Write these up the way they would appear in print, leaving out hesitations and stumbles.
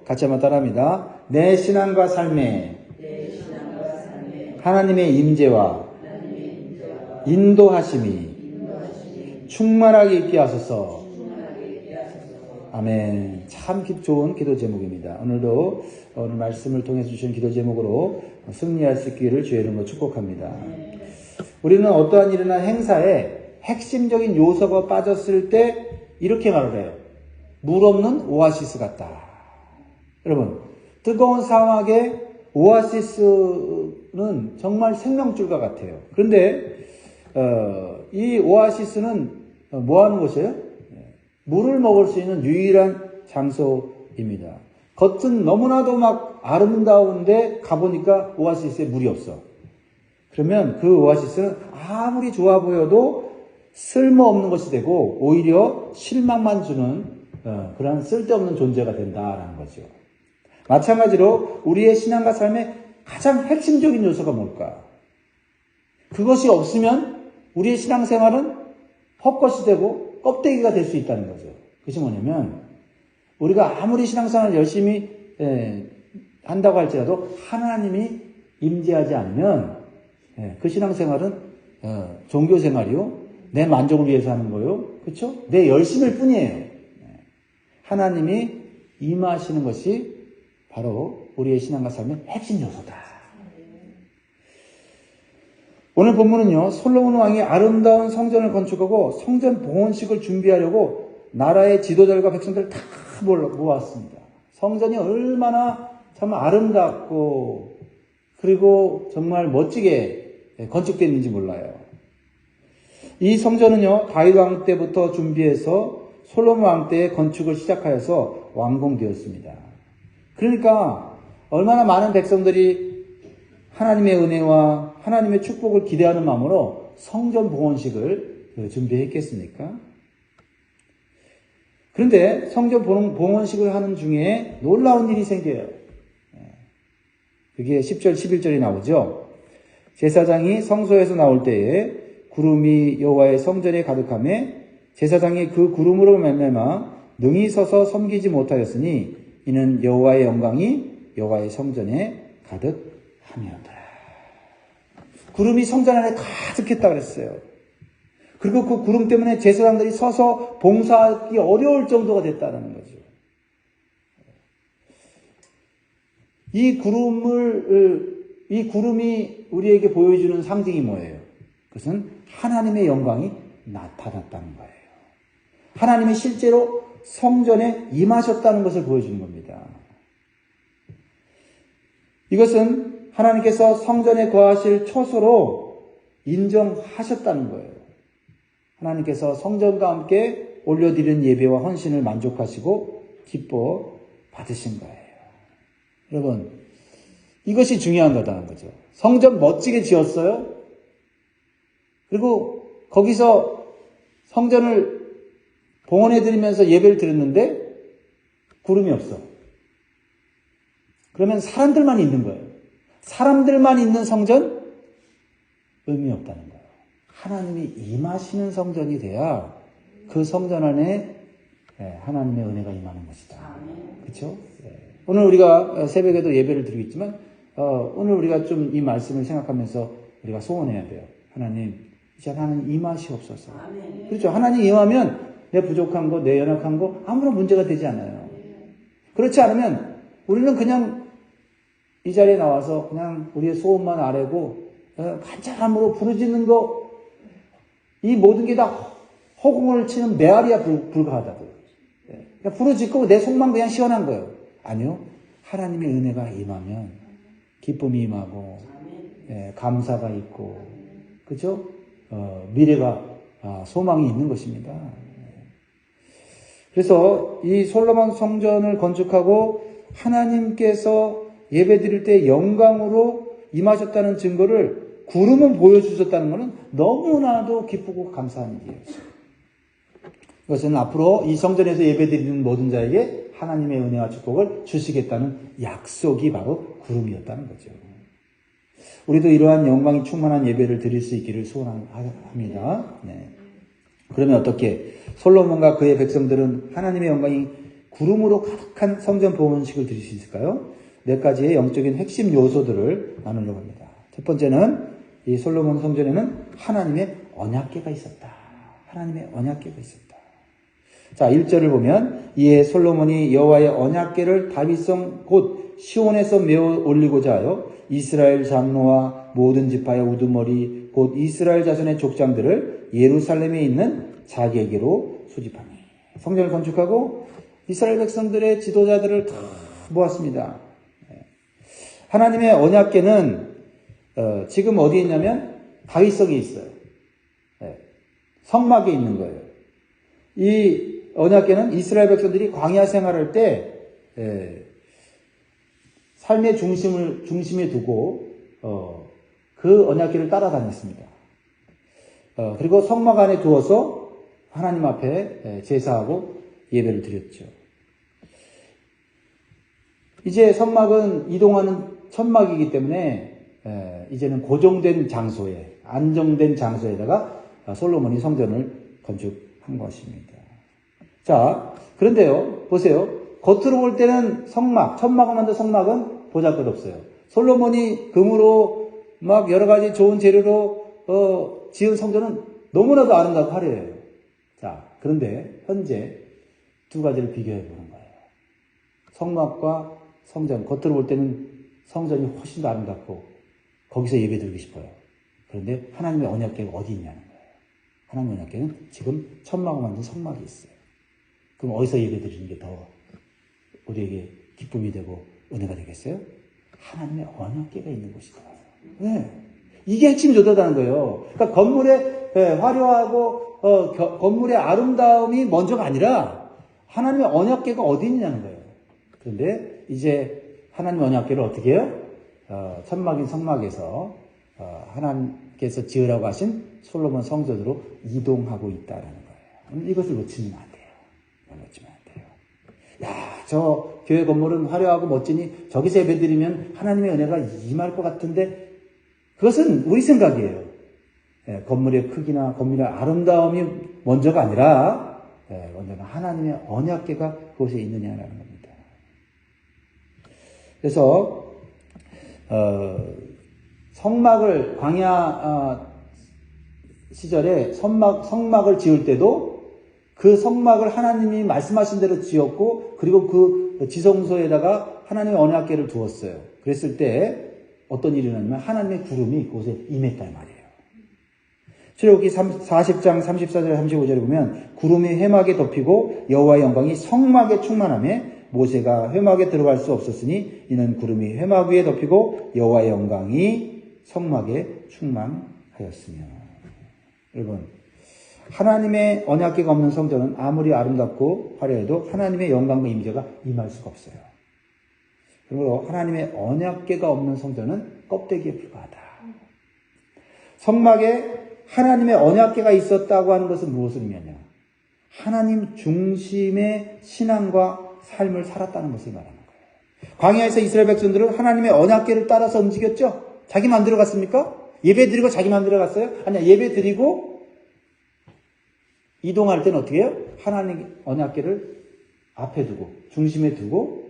같이 한번 따라합니다. 내 신앙과 삶에 하나님의 임재와 인도하심이 충만하게 있게 하소서. 아멘. 참 좋은 기도 제목입니다. 오늘도 오늘 말씀을 통해서 주신 기도 제목으로 승리할 수 있기를 주의 이름으로 축복합니다. 우리는 어떠한 일이나 행사에 핵심적인 요소가 빠졌을 때 이렇게 말을 해요. 물 없는 오아시스 같다. 여러분, 뜨거운 사막에 오아시스는 정말 생명줄과 같아요. 그런데 이 오아시스는 뭐 하는 곳이에요? 물을 먹을 수 있는 유일한 장소입니다. 겉은 너무나도 막 아름다운데 가보니까 오아시스에 물이 없어. 그러면 그 오아시스는 아무리 좋아 보여도 쓸모없는 것이 되고 오히려 실망만 주는 그런 쓸데없는 존재가 된다라는 거죠. 마찬가지로 우리의 신앙과 삶의 가장 핵심적인 요소가 뭘까? 그것이 없으면 우리의 신앙생활은 헛것이 되고 껍데기가 될 수 있다는 거죠. 그것이 뭐냐면 우리가 아무리 신앙생활을 열심히 한다고 할지라도 하나님이 임재하지 않으면 그 신앙생활은 종교생활이요. 내 만족을 위해서 하는 거요. 그렇죠? 내 열심일 뿐이에요. 하나님이 임하시는 것이 바로 우리의 신앙과 삶의 핵심 요소다. 오늘 본문은요, 솔로몬 왕이 아름다운 성전을 건축하고 성전 봉헌식을 준비하려고 나라의 지도자들과 백성들을 다 모았습니다. 성전이 얼마나 참 아름답고 그리고 정말 멋지게 건축됐는지 몰라요. 이 성전은요, 다윗 왕 때부터 준비해서 솔로몬 왕 때에 건축을 시작하여서 완공되었습니다. 그러니까 얼마나 많은 백성들이 하나님의 은혜와 하나님의 축복을 기대하는 마음으로 성전 봉헌식을 준비했겠습니까? 그런데 성전 봉헌식을 하는 중에 놀라운 일이 생겨요. 그게 10절, 11절이 나오죠. 제사장이 성소에서 나올 때에 구름이 여호와의 성전에 가득하매 제사장이 그 구름으로 말미암아 능히 서서 섬기지 못하였으니 이는 여호와의 영광이 여호와의 성전에 가득함이었더라. 구름이 성전 안에 가득했다 그랬어요. 그리고 그 구름 때문에 제사장들이 서서 봉사하기 어려울 정도가 됐다는 거죠. 이 구름이 우리에게 보여주는 상징이 뭐예요? 그것은 하나님의 영광이 나타났다는 거예요. 하나님이 실제로 성전에 임하셨다는 것을 보여주는 겁니다. 이것은 하나님께서 성전에 거하실 처소로 인정하셨다는 거예요. 하나님께서 성전과 함께 올려드리는 예배와 헌신을 만족하시고 기뻐 받으신 거예요. 여러분, 이것이 중요한 거다는 거죠. 성전 멋지게 지었어요. 그리고 거기서 성전을 봉헌해드리면서 예배를 드렸는데 구름이 없어. 그러면 사람들만 있는 거예요. 사람들만 있는 성전? 의미 없다는 거예요. 하나님이 임하시는 성전이 돼야 그 성전 안에 하나님의 은혜가 임하는 것이다. 그렇죠? 오늘 우리가 새벽에도 예배를 드리겠지만 오늘 우리가 좀 이 말씀을 생각하면서 우리가 소원해야 돼요. 하나님, 이제 하나님 임하시옵소서. 그렇죠? 하나님 임하면 내 부족한 거, 내 연약한 거 아무런 문제가 되지 않아요. 그렇지 않으면 우리는 그냥 이 자리에 나와서 그냥 우리의 소원만 아뢰고 간절함으로 부르짖는 거 이 모든 게 다 허공을 치는 메아리야 불과하다고요. 그냥 부르짖고 내 속만 그냥 시원한 거예요. 아니요. 하나님의 은혜가 임하면 기쁨이 임하고 감사가 있고 그죠? 미래가 소망이 있는 것입니다. 그래서 이 솔로몬 성전을 건축하고 하나님께서 예배드릴 때 영광으로 임하셨다는 증거를 구름은 보여주셨다는 것은 너무나도 기쁘고 감사한 일이에요. 이것은 앞으로 이 성전에서 예배드리는 모든 자에게 하나님의 은혜와 축복을 주시겠다는 약속이 바로 구름이었다는 거죠. 우리도 이러한 영광이 충만한 예배를 드릴 수 있기를 소원합니다. 네. 그러면 어떻게? 솔로몬과 그의 백성들은 하나님의 영광이 구름으로 가득한 성전 봉헌식을 드릴 수 있을까요? 네 가지의 영적인 핵심 요소들을 나누려고 합니다. 첫 번째는 이 솔로몬 성전에는 하나님의 언약궤가 있었다. 하나님의 언약궤가 있었다. 자, 1절을 보면 이에 솔로몬이 여호와의 언약궤를 다윗성 곧 시온에서 메어 올리고자 하여 이스라엘 장로와 모든 지파의 우두머리 곧 이스라엘 자손의 족장들을 예루살렘에 있는 자기에게로 수집하니. 성전을 건축하고 이스라엘 백성들의 지도자들을 다 모았습니다. 하나님의 언약궤는 지금 어디에 있냐면 다윗성에 있어요. 성막에 있는 거예요. 이 언약궤는 이스라엘 백성들이 광야 생활할 때 삶의 중심에 두고 그 언약궤를 따라다녔습니다. 그리고 성막 안에 두어서 하나님 앞에 제사하고 예배를 드렸죠. 이제 성막은 이동하는 천막이기 때문에 이제는 고정된 장소에, 안정된 장소에다가 솔로몬이 성전을 건축한 것입니다. 자, 그런데요, 보세요. 겉으로 볼 때는 천막을 만든 성막은 보잘것없어요. 솔로몬이 금으로 막 여러 가지 좋은 재료로 지은 성전은 너무나도 아름답고 화려해요. 자, 그런데 현재 두 가지를 비교해 보는 거예요. 성막과 성전, 겉으로 볼 때는 성전이 훨씬 더 아름답고 거기서 예배 드리고 싶어요. 그런데 하나님의 언약궤가 어디 있냐는 거예요. 하나님의 언약궤는 지금 천막을 만든 성막이 있어요. 그럼 어디서 예배 드리는 게 더 우리에게 기쁨이 되고 은혜가 되겠어요? 하나님의 언약궤가 있는 곳이다. 네. 이게 핵심 요소라는 거예요. 그러니까 건물의 화려하고 건물의 아름다움이 먼저가 아니라 하나님의 언약궤가 어디 있냐는 거예요. 그런데 이제 하나님의 언약궤를 어떻게 해요? 천막인 성막에서 하나님께서 지으라고 하신 솔로몬 성전으로 이동하고 있다는 거예요. 이것을 놓치면 안 돼요. 놓치면 안 돼요. 야, 저 교회 건물은 화려하고 멋지니 저기서 예배드리면 하나님의 은혜가 임할 것 같은데 그것은 우리 생각이에요. 건물의 크기나 건물의 아름다움이 먼저가 아니라 먼저는 하나님의 언약궤가 그곳에 있느냐라는 겁니다. 그래서 성막을 광야 시절에 성막을 지을 때도 그 성막을 하나님이 말씀하신 대로 지었고 그리고 그 지성소에다가 하나님의 언약궤를 두었어요. 그랬을 때 어떤 일이 일어나냐면 하나님의 구름이 그곳에 임했단 말이에요. 출애굽기 40장 34절 35절에 보면 구름이 회막에 덮이고 여호와의 영광이 성막에 충만하며 모세가 회막에 들어갈 수 없었으니 이는 구름이 회막 위에 덮이고 여호와의 영광이 성막에 충만하였으며. 여러분, 하나님의 언약궤가 없는 성전은 아무리 아름답고 화려해도 하나님의 영광과 임재가 임할 수가 없어요. 그러므로 하나님의 언약궤가 없는 성전은 껍데기에 불과하다. 성막에 하나님의 언약궤가 있었다고 하는 것은 무엇을 의미하냐? 하나님 중심의 신앙과 삶을 살았다는 것을 말하는 거예요. 광야에서 이스라엘 백성들은 하나님의 언약궤를 따라서 움직였죠? 자기 맘대로 갔습니까? 예배 드리고 자기 맘대로 갔어요? 아니야, 예배 드리고 이동할 때는 어떻게 해요? 하나님 언약궤를 앞에 두고 중심에 두고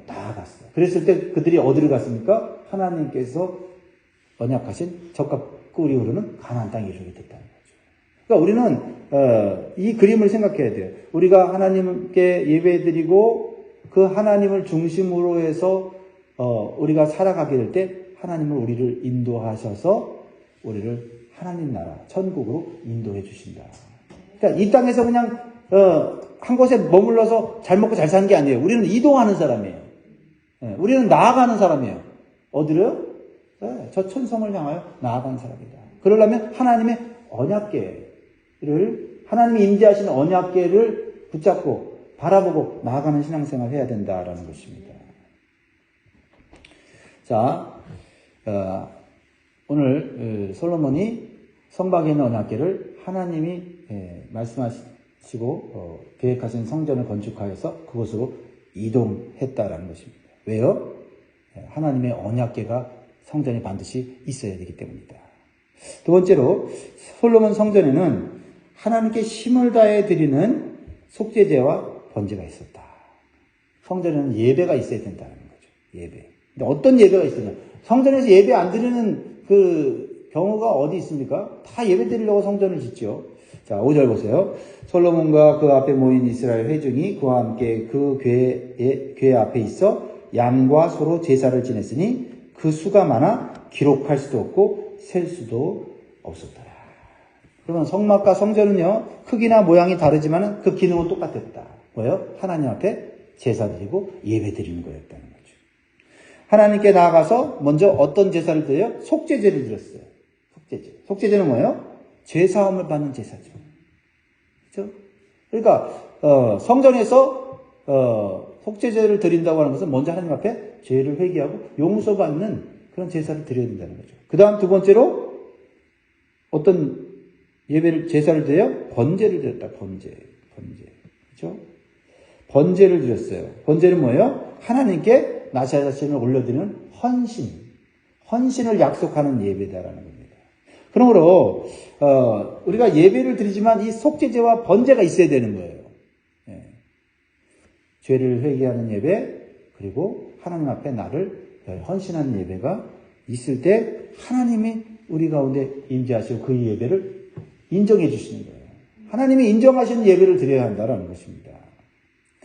나아갔어요. 그랬을 때 그들이 어디를 갔습니까? 하나님께서 언약하신 젖과 꿀이 흐르는 가나안 땅에 이르게 됐다는 거죠. 그러니까 우리는 이 그림을 생각해야 돼요. 우리가 하나님께 예배드리고 그 하나님을 중심으로 해서 우리가 살아가게 될 때 하나님은 우리를 인도하셔서 우리를 하나님 나라 천국으로 인도해 주신다. 그러니까 이 땅에서 그냥 한 곳에 머물러서 잘 먹고 잘 사는 게 아니에요. 우리는 이동하는 사람이에요. 우리는 나아가는 사람이에요. 어디로요? 저 천성을 향하여 나아가는 사람이다. 그러려면 하나님의 언약궤를, 하나님이 임재하시는 언약궤를 붙잡고 바라보고 나아가는 신앙생활을 해야 된다라는 것입니다. 자, 오늘 솔로몬이 성막에 있는 언약궤를 하나님이 말씀하시고 계획하신 성전을 건축하여서 그곳으로 이동했다라는 것입니다. 왜요? 하나님의 언약궤가 성전에 반드시 있어야 되기 때문이다. 두 번째로 솔로몬 성전에는 하나님께 힘을 다해 드리는 속죄제와 번제가 있었다. 성전에는 예배가 있어야 된다는 거죠. 예배. 근데 어떤 예배가 있으냐? 성전에서 예배 안 드리는 그 경우가 어디 있습니까? 다 예배 드리려고 성전을 짓죠. 자, 5절 보세요. 솔로몬과 그 앞에 모인 이스라엘 회중이 그와 함께 그 궤 앞에 있어 양과 소로 제사를 지냈으니 그 수가 많아 기록할 수도 없고 셀 수도 없었더라. 그러면 성막과 성전은요, 크기나 모양이 다르지만 그 기능은 똑같았다. 뭐예요? 하나님 앞에 제사 드리고 예배 드리는 거였다는 거죠. 하나님께 나아가서 먼저 어떤 제사를 드려요? 속죄제를 드렸어요. 속죄제. 속죄제는 뭐예요? 죄사함을 받는 제사죠. 그렇죠? 그러니까 성전에서 속죄제를 드린다고 하는 것은 먼저 하나님 앞에 죄를 회개하고 용서받는 그런 제사를 드려야 된다는 거죠. 그 다음 두 번째로 어떤 제사를 드려요? 번제를 드렸다. 번제. 그렇죠? 번제를 드렸어요. 번제는 뭐예요? 하나님께 나 자신을 올려드리는 헌신을 약속하는 예배다라는 겁니다. 그러므로 우리가 예배를 드리지만 이 속죄제와 번제가 있어야 되는 거예요. 예. 죄를 회개하는 예배, 그리고 하나님 앞에 나를 헌신하는 예배가 있을 때 하나님이 우리 가운데 임재하시고 그 예배를 인정해 주시는 거예요. 하나님이 인정하시는 예배를 드려야 한다는 것입니다.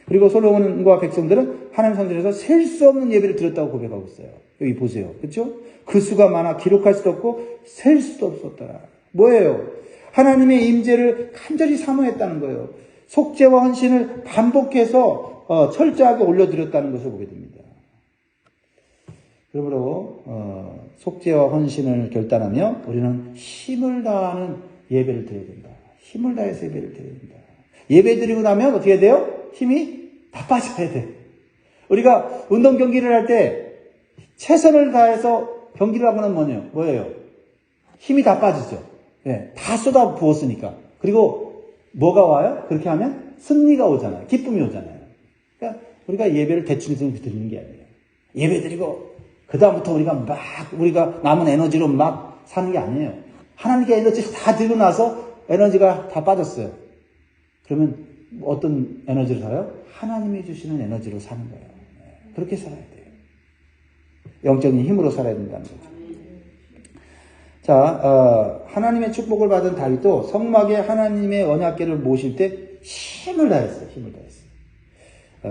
그리고 솔로몬과 백성들은 하나님 성전에서 셀 수 없는 예배를 드렸다고 고백하고 있어요. 여기 보세요. 그렇죠? 그 수가 많아 기록할 수도 없고 셀 수도 없었더라. 뭐예요? 하나님의 임재를 간절히 사모했다는 거예요. 속죄와 헌신을 반복해서 철저하게 올려드렸다는 것을 보게 됩니다. 그러므로 속죄와 헌신을 결단하며 우리는 힘을 다하는 예배를 드려야 된다. 힘을 다해서 예배를 드려야 된다. 예배 드리고 나면 어떻게 해야 돼요? 힘이 다 빠져야 돼. 우리가 운동 경기를 할 때 최선을 다해서 경기를 하고는 뭐예요? 힘이 다 빠지죠. 네, 다 쏟아 부었으니까. 그리고 뭐가 와요? 그렇게 하면 승리가 오잖아요. 기쁨이 오잖아요. 그러니까 우리가 예배를 대충 드리는 게 아니에요. 예배 드리고 그 다음부터 우리가 남은 에너지로 막 사는 게 아니에요. 하나님께 에너지 다 드리고 나서 에너지가 다 빠졌어요. 그러면 어떤 에너지로 살아요? 하나님이 주시는 에너지로 사는 거예요. 그렇게 살아야 돼요. 영적인 힘으로 살아야 된다는 거죠. 자, 하나님의 축복을 받은 다윗도 성막에 하나님의 언약궤를 모실 때 힘을 다했어요.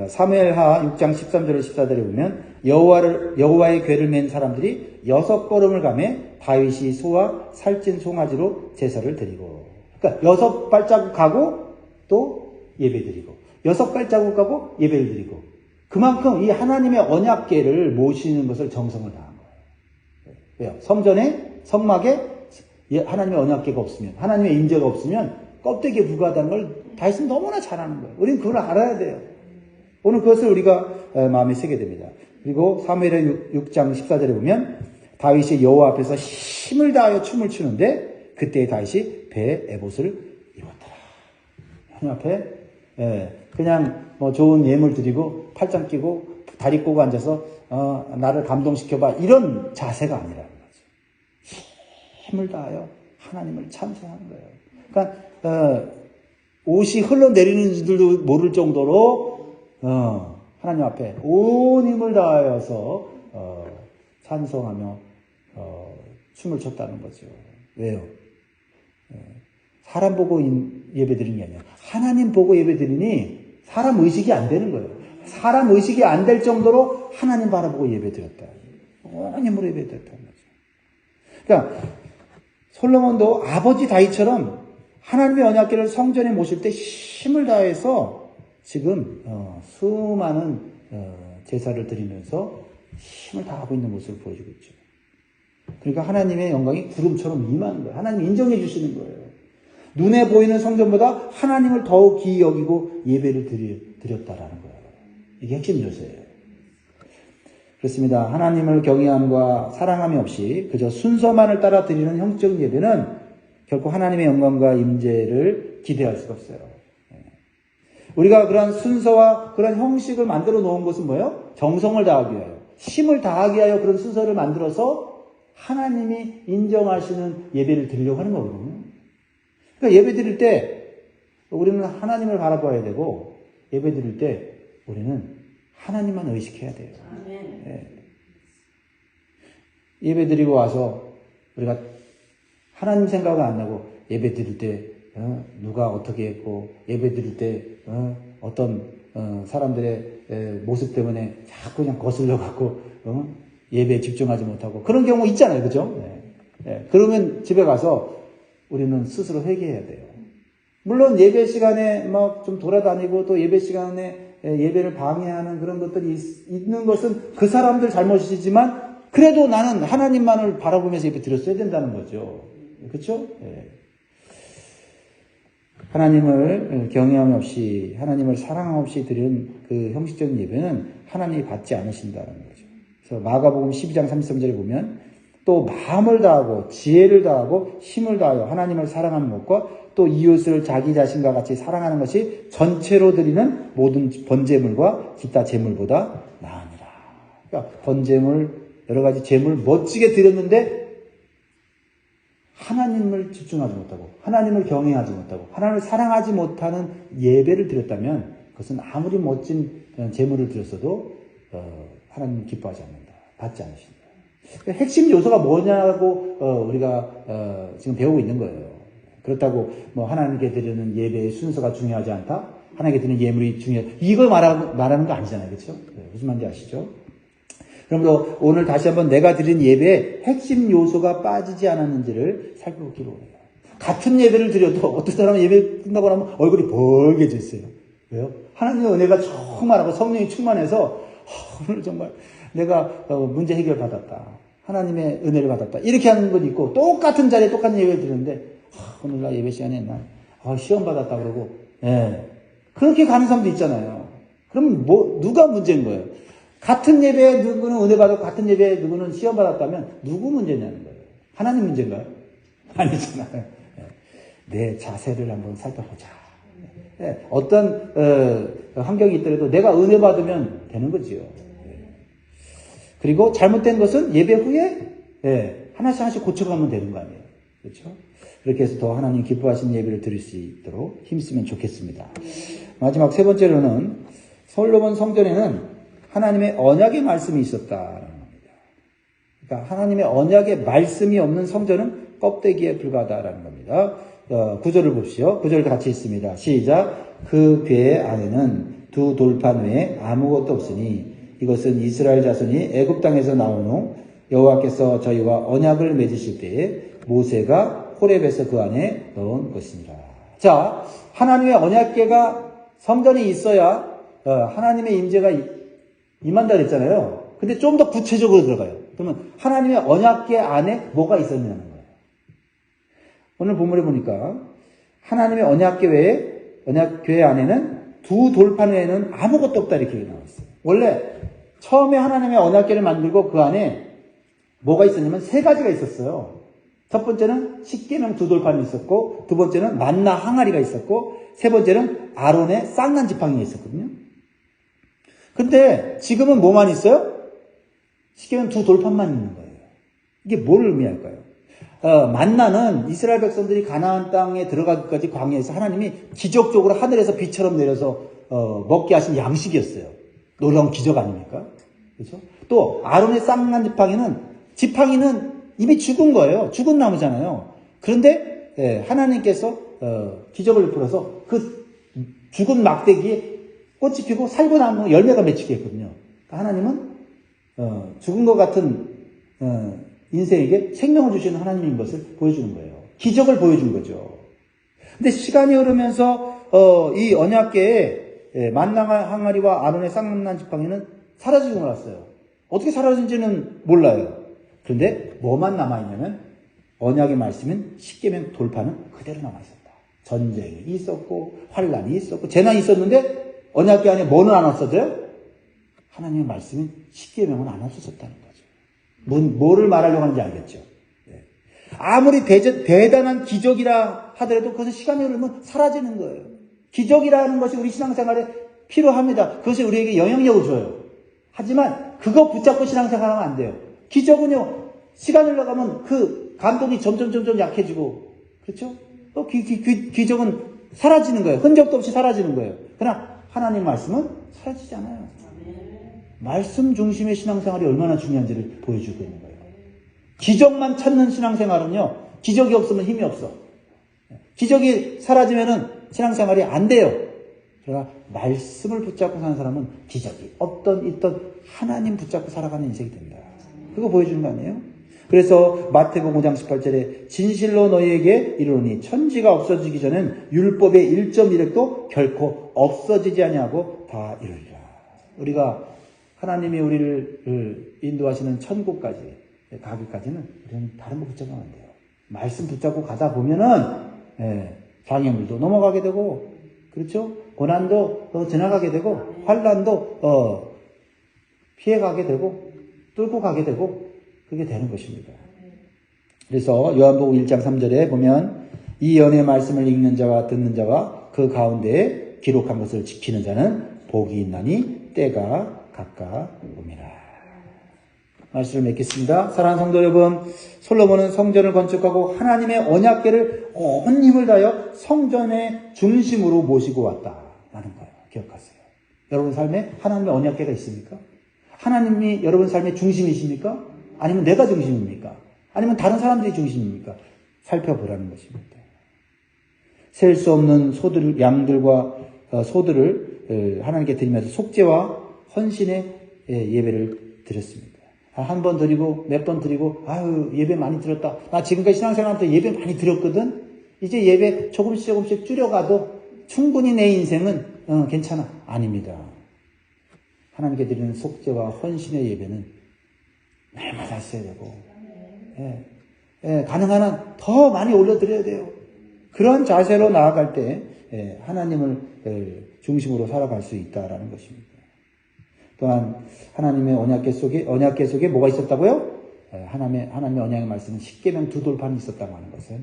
사무엘하 6장 13절에 14절에 보면 여호와의 궤를 맨 사람들이 6걸음을 가매 다윗이 소와 살찐 송아지로 제사를 드리고, 그러니까 6발자국 가고 또 예배드리고 6발자국 가고 예배를 드리고, 그만큼 이 하나님의 언약궤를 모시는 것을 정성을 다한 거예요. 왜요? 성막에 하나님의 언약궤가 없으면, 하나님의 임재가 없으면 껍데기에 불과하다는 걸 다윗은 너무나 잘 아는 거예요. 우리는 그걸 알아야 돼요. 오늘 그것을 우리가 마음에 새게 됩니다. 그리고 사무엘하 6장 14절에 보면 다윗이 여호와 앞에서 힘을 다하여 춤을 추는데 그때 다윗이 배에 에봇을 입었더라. 하나님 앞에 그냥 좋은 예물 드리고 팔짱 끼고 다리 꼬고 앉아서 나를 감동시켜봐, 이런 자세가 아니라는 거죠. 힘을 다하여 하나님을 찬송하는 거예요. 그러니까 옷이 흘러내리는 줄도 모를 정도로 하나님 앞에 온 힘을 다하여서 찬송하며 춤을 췄다는 거죠. 왜요? 사람 보고 예배드리는 게 아니라 하나님 보고 예배드리니 사람 의식이 안 되는 거예요. 사람 의식이 안 될 정도로 하나님 바라보고 예배드렸다. 온 힘으로 예배드렸다는 거죠. 그러니까 솔로몬도 아버지 다윗처럼 하나님의 언약궤를 성전에 모실 때 힘을 다해서 지금 수많은 제사를 드리면서 힘을 다하고 있는 모습을 보여주고 있죠. 그러니까 하나님의 영광이 구름처럼 임하는 거예요. 하나님이 인정해 주시는 거예요. 눈에 보이는 성전보다 하나님을 더욱 귀히 여기고 예배를 드렸다라는 거예요. 이게 핵심 요소예요. 그렇습니다. 하나님을 경외함과 사랑함이 없이 그저 순서만을 따라 드리는 형적 예배는 결코 하나님의 영광과 임재를 기대할 수가 없어요. 우리가 그런 순서와 그런 형식을 만들어 놓은 것은 뭐예요? 정성을 다하기 위하여, 힘을 다하기 위하여 그런 순서를 만들어서 하나님이 인정하시는 예배를 드리려고 하는 거거든요. 그러니까 예배 드릴 때 우리는 하나님을 바라봐야 되고, 예배 드릴 때 우리는 하나님만 의식해야 돼요. 예. 예배 드리고 와서 우리가 하나님 생각은 안 나고 예배 드릴 때 누가 어떻게 했고 예배 드릴 때 어떤 사람들의 모습 때문에 자꾸 그냥 거슬려 갖고 예배에 집중하지 못하고 그런 경우 있잖아요. 그죠? 네. 그러면 집에 가서 우리는 스스로 회개해야 돼요. 물론 예배 시간에 막 좀 돌아다니고 또 예배 시간에 예배를 방해하는 그런 것들이 있는 것은 그 사람들 잘못이지만 그래도 나는 하나님만을 바라보면서 예배 드렸어야 된다는 거죠. 그렇죠? 네. 하나님을 경외함 없이 하나님을 사랑 없이 드린 그 형식적인 예배는 하나님이 받지 않으신다는 거죠. 그래서 마가복음 12장 33절에 보면 또 마음을 다하고 지혜를 다하고 힘을 다하여 하나님을 사랑하는 것과 또 이웃을 자기 자신과 같이 사랑하는 것이 전체로 드리는 모든 번제물과 기타 제물보다 나으니라. 그러니까 번제물 여러 가지 제물 멋지게 드렸는데 하나님을 집중하지 못하고 하나님을 경외하지 못하고 하나님을 사랑하지 못하는 예배를 드렸다면 그것은 아무리 멋진 제물을 드렸어도 하나님 기뻐하지 않는다. 받지 않으신다. 그러니까 핵심 요소가 뭐냐고 우리가 지금 배우고 있는 거예요. 그렇다고 뭐 하나님께 드리는 예배의 순서가 중요하지 않다? 하나님께 드리는 예물이 중요하다. 이걸 말하는 거 아니잖아요. 그렇죠? 무슨 말인지 아시죠? 그러므로 오늘 다시 한번 내가 드린 예배에 핵심 요소가 빠지지 않았는지를 살펴보기로 해요. 같은 예배를 드려도 어떤 사람은 예배 끝나고 나면 얼굴이 벌개져 있어요. 왜요? 하나님의 은혜가 충만하고 성령이 충만해서 오늘 정말 내가 문제 해결 받았다. 하나님의 은혜를 받았다. 이렇게 하는 건 있고 똑같은 자리에 똑같은 예배를 드리는데 오늘 나 예배 시간에 난 시험 받았다 그러고 그렇게 가는 사람도 있잖아요. 그럼 누가 문제인 거예요? 같은 예배에 누구는 은혜 받았고 같은 예배에 누구는 시험 받았다면 누구 문제냐는 거예요. 하나님 문제인가요? 아니잖아요. 내 자세를 한번 살펴보자. 어떤 환경이 있더라도 내가 은혜 받으면 되는 거지요. 그리고 잘못된 것은 예배 후에 하나씩 고쳐가면 되는 거 아니에요. 그렇죠? 그렇게 해서 더 하나님 기뻐하시는 예배를 드릴 수 있도록 힘쓰면 좋겠습니다. 마지막 세 번째로는 솔로몬 성전에는 하나님의 언약의 말씀이 있었다라는 겁니다. 그러니까 하나님의 언약의 말씀이 없는 성전은 껍데기에 불과하다라는 겁니다. 9절을 봅시오. 9절 같이 있습니다. 시작. 그 궤 안에는 두 돌판 외에 아무것도 없으니 이것은 이스라엘 자손이 애굽 땅에서 나온 후 여호와께서 저희와 언약을 맺으실 때에 모세가 호렙에서 그 안에 넣은 것이니라. 자, 하나님의 언약궤가 성전에 있어야 하나님의 임재가 임한다 그랬잖아요. 근데 좀 더 구체적으로 들어가요. 그러면 하나님의 언약궤 안에 뭐가 있었냐는 거예요. 오늘 본문에 보니까 하나님의 언약궤 안에는 두 돌판 외에는 아무것도 없다 이렇게 나와 있어요. 원래 처음에 하나님의 언약궤를 만들고 그 안에 뭐가 있었냐면 세 가지가 있었어요. 첫 번째는 십계명 두 돌판이 있었고, 두 번째는 만나 항아리가 있었고, 세 번째는 아론의 쌍난 지팡이가 있었거든요. 근데 지금은 뭐만 있어요? 십계명 두 돌판만 있는 거예요. 이게 뭘 의미할까요? 만나는 이스라엘 백성들이 가나안 땅에 들어가기까지 광야에서 하나님이 기적적으로 하늘에서 비처럼 내려서 먹게 하신 양식이었어요. 놀라운 기적 아닙니까? 그렇죠? 또 아론의 쌍난 지팡이는 이미 죽은 거예요. 죽은 나무잖아요. 그런데 하나님께서 기적을 베풀어서 그 죽은 막대기에 꽃이 피고 살고 나면 열매가 맺히게 했거든요. 그러니까 하나님은 죽은 것 같은 인생에게 생명을 주시는 하나님인 것을 보여주는 거예요. 기적을 보여준 거죠. 근데 시간이 흐르면서 이 언약궤에 만나 항아리와 아론의 쌍난 지팡이는 사라지고 말았어요. 어떻게 사라진지는 몰라요. 그런데 뭐만 남아있냐면 언약의 말씀은 십계명 돌판은 그대로 남아있었다. 전쟁이 있었고 환란이 있었고 재난이 있었는데 언약궤 안에 뭐는 안 없어져요? 하나님의 말씀은 십계명은 안 없어졌다는 거죠. 뭐를 말하려고 하는지 알겠죠? 아무리 대단한 기적이라 하더라도 그것은 시간이 흐르면 사라지는 거예요. 기적이라는 것이 우리 신앙생활에 필요합니다. 그것이 우리에게 영향력을 줘요. 하지만 그거 붙잡고 신앙생활하면 안 돼요. 기적은요, 시간이 흘러가면 그 감동이 점점 약해지고, 그렇죠? 또 기적은 사라지는 거예요. 흔적도 없이 사라지는 거예요. 그러나 하나님 말씀은 사라지지 않아요. 말씀 중심의 신앙생활이 얼마나 중요한지를 보여주고 있는 거예요. 기적만 찾는 신앙생활은요, 기적이 없으면 힘이 없어. 기적이 사라지면은 신앙생활이 안 돼요. 그러나 말씀을 붙잡고 사는 사람은 기적이 있던 하나님 붙잡고 살아가는 인생이 된다. 그거 보여주는 거 아니에요? 그래서 마태복음 5장 18절에 진실로 너희에게 이르노니 천지가 없어지기 전엔 율법의 1.1획도 결코 없어지지 아니하고 다 이루리라. 우리가 하나님이 우리를 인도하시는 천국까지 가기까지는 우리는 다른 거 붙잡으면 안 돼요. 말씀 붙잡고 가다 보면은 장애물도 넘어가게 되고, 그렇죠? 고난도 지나가게 되고, 환난도 피해가게 되고, 뚫고 가게 되고, 그게 되는 것입니다. 그래서 요한복음 1장 3절에 보면 이 연의 말씀을 읽는 자와 듣는 자와 그 가운데에 기록한 것을 지키는 자는 복이 있나니 때가 가까움이라. 말씀을 맺겠습니다. 사랑하는 성도 여러분, 솔로몬은 성전을 건축하고 하나님의 언약궤를 온 힘을 다하여 성전의 중심으로 모시고 왔다라는 거예요. 기억하세요. 여러분 삶에 하나님의 언약궤가 있습니까? 하나님이 여러분 삶의 중심이십니까? 아니면 내가 중심입니까? 아니면 다른 사람들이 중심입니까? 살펴보라는 것입니다. 셀 수 없는 양들과 소들을 하나님께 드리면서 속죄와 헌신의 예배를 드렸습니다. 한 번 드리고 몇 번 드리고 아유 예배 많이 드렸다. 나 지금까지 신앙생활한테 예배 많이 드렸거든. 이제 예배 조금씩 줄여가도 충분히 내 인생은 괜찮아. 아닙니다. 하나님께 드리는 속죄와 헌신의 예배는 날마다 했어야 되고 가능한 한 더 많이 올려드려야 돼요. 그런 자세로 나아갈 때 하나님을 중심으로 살아갈 수 있다라는 것입니다. 또한 하나님의 언약궤 속에 뭐가 있었다고요? 하나님의 언약의 말씀은 십계명 두 돌판이 있었다고 하는 것은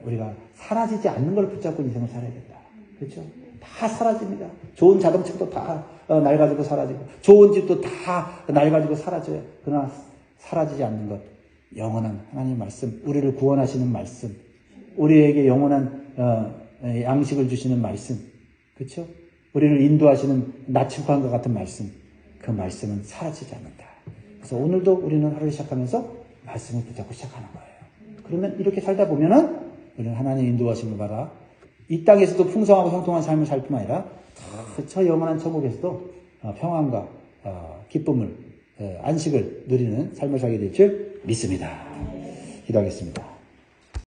우리가 사라지지 않는 걸 붙잡고 인생을 살아야 된다. 그렇죠? 다 사라집니다. 좋은 자동차도 다 낡아지고 사라지고 좋은 집도 다 낡아지고 사라져요. 그러나 사라지지 않는 것, 영원한 하나님의 말씀, 우리를 구원하시는 말씀, 우리에게 영원한 양식을 주시는 말씀, 그렇죠? 우리를 인도하시는 나침반과 같은 말씀, 그 말씀은 사라지지 않는다. 그래서 오늘도 우리는 하루를 시작하면서 말씀을 붙잡고 시작하는 거예요. 그러면 이렇게 살다 보면은 우리는 하나님의 인도하심을 받아 이 땅에서도 풍성하고 형통한 삶을 살 뿐만 아니라 저 영원한 천국에서도 평안과 기쁨을 안식을 누리는 삶을 살게 될 줄 믿습니다. 기도하겠습니다.